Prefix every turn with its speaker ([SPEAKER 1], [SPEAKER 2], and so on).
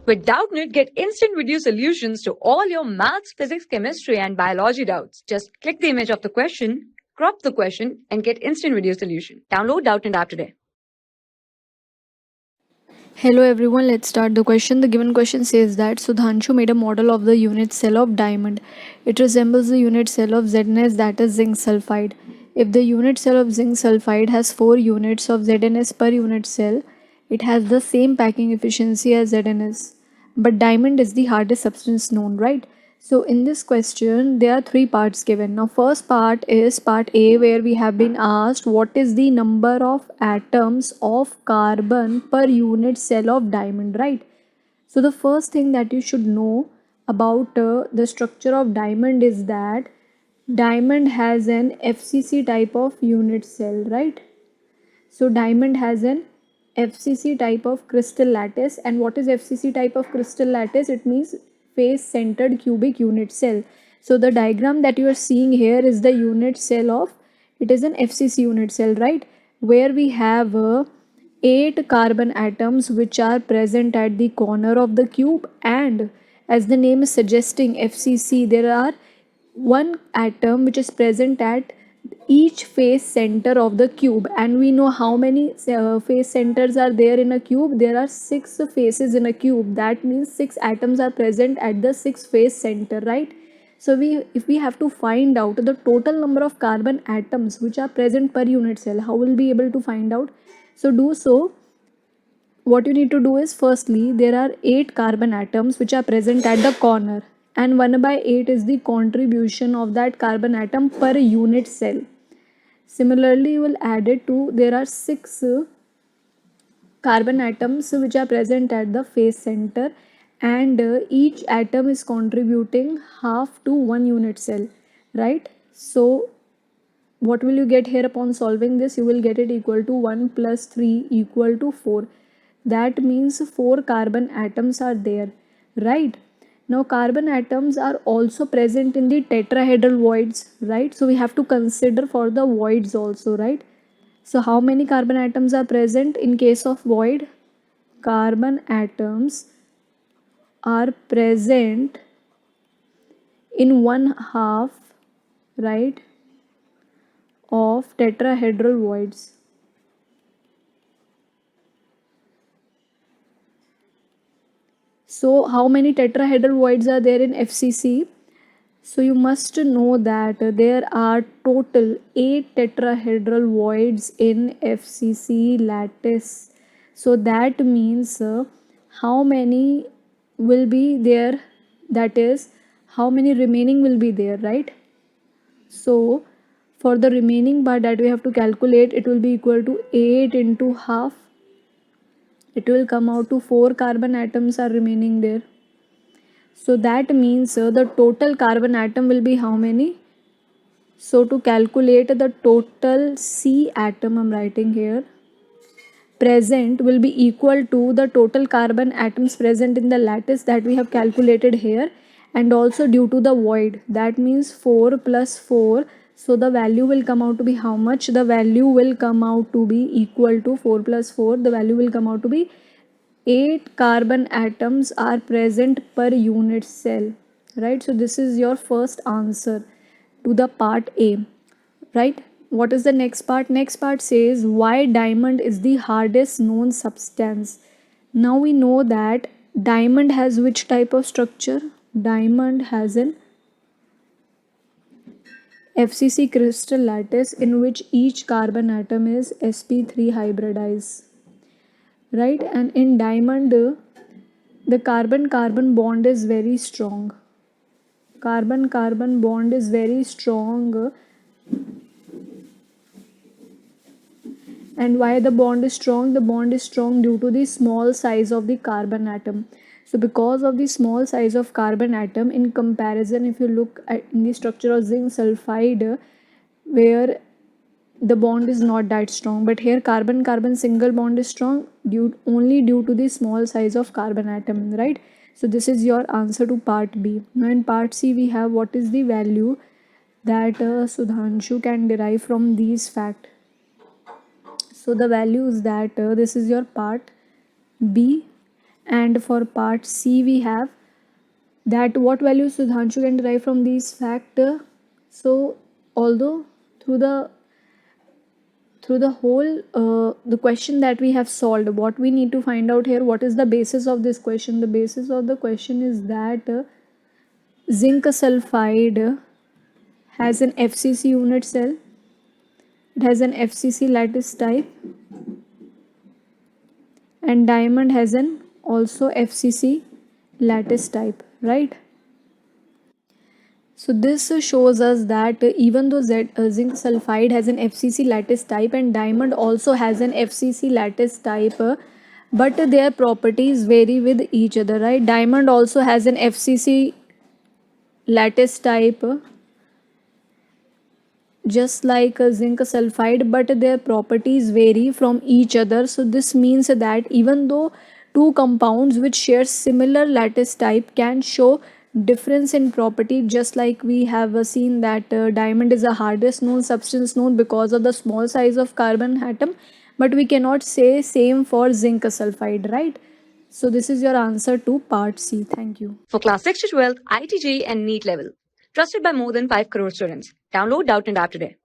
[SPEAKER 1] With Doubtnut, get instant video solutions to all your maths, physics, chemistry, and biology doubts. Just click the image of the question, crop the question, and get instant video solution. Download Doubtnut app today.
[SPEAKER 2] Hello everyone, let's start the question. The given question says that Sudanshu made a model of the unit cell of diamond. It resembles the unit cell of ZnS, that is zinc sulfide. If the unit cell of zinc sulfide has 4 units of ZnS per unit cell, it has the same packing efficiency as ZnS. But diamond is the hardest substance known, right? So in this question, there are 3 parts given. Now first part is part A, where we have been asked what is the number of atoms of carbon per unit cell of diamond, right? So the first thing that you should know about the structure of diamond is that diamond has an FCC type of unit cell, right? So diamond has an FCC type of crystal lattice. And what is FCC type of crystal lattice? It means face centered cubic unit cell. So the diagram that you are seeing here is the unit cell of, it is an FCC unit cell, right? Where we have 8 carbon atoms which are present at the corner of the cube, and as the name is suggesting, FCC, there are one atom which is present at each face center of the cube. And we know how many face centers are there in a cube. There are 6 faces in a cube. That means 6 atoms are present at the 6 face center, right? So if we have to find out the total number of carbon atoms which are present per unit cell, how will we be able to find out? So do so, what you need to do is, firstly, there are 8 carbon atoms which are present at the corner, and 1 by 8 is the contribution of that carbon atom per unit cell. Similarly, you will add it to, there are 6 carbon atoms which are present at the face center, and each atom is contributing half to 1 unit cell, right? So what will you get here upon solving this? You will get it equal to 1 plus 3 equal to 4. That means 4 carbon atoms are there, right? Now carbon atoms are also present in the tetrahedral voids, right? So we have to consider for the voids also, right? So how many carbon atoms are present in case of void? Carbon atoms are present in 1/2, right, of tetrahedral voids. So how many tetrahedral voids are there in FCC? So you must know that there are total 8 tetrahedral voids in FCC lattice. So that means how many will be there, that is how many remaining will be there, right? So for the remaining part that we have to calculate, it will be equal to 8 into half. It will come out to 4 carbon atoms are remaining there. So that means the total carbon atom will be how many? So to calculate the total C atom, I'm writing here, present will be equal to the total carbon atoms present in the lattice that we have calculated here, and also due to the void. That means 4 plus 4. So the value will come out to be how much? The value will come out to be equal to 4 plus 4. The value will come out to be 8 carbon atoms are present per unit cell, right? So this is your first answer to the part A, right? What is the next part? Next part says why diamond is the hardest known substance. Now we know that diamond has which type of structure? Diamond has an FCC crystal lattice in which each carbon atom is sp3 hybridized, right? And in diamond, the carbon carbon bond is very strong. Carbon carbon bond is very strong. And why the bond is strong? The bond is strong due to the small size of the carbon atom. So because of the small size of carbon atom, in comparison, if you look at in the structure of zinc sulfide, where the bond is not that strong, but here carbon carbon single bond is strong only due to the small size of carbon atom, right? So this is your answer to part B. Now in part C we have what is the value that Sudanshu can derive from these facts. So the value is that this is your part B, And for part C, we have that what value Sudhanshu can derive from these factor. So although through the whole the question that we have solved, what we need to find out here, what is the basis of this question? The basis of the question is that zinc sulfide has an FCC unit cell, it has an FCC lattice type, and diamond has an also FCC lattice type, right? So this shows us that even though zinc sulfide has an FCC lattice type and diamond also has an FCC lattice type, but their properties vary with each other, right? Diamond also has an FCC lattice type just like zinc sulfide, but their properties vary from each other. So this means that even though two compounds which share similar lattice type can show difference in property, just like we have seen that diamond is the hardest known substance known because of the small size of carbon atom, but we cannot say same for zinc sulfide, right? So this is your answer to part C. Thank you.
[SPEAKER 1] For class 6 to 12, IIT JEE and NEET level. Trusted by more than 5 crore students. Download Doubtnut app today.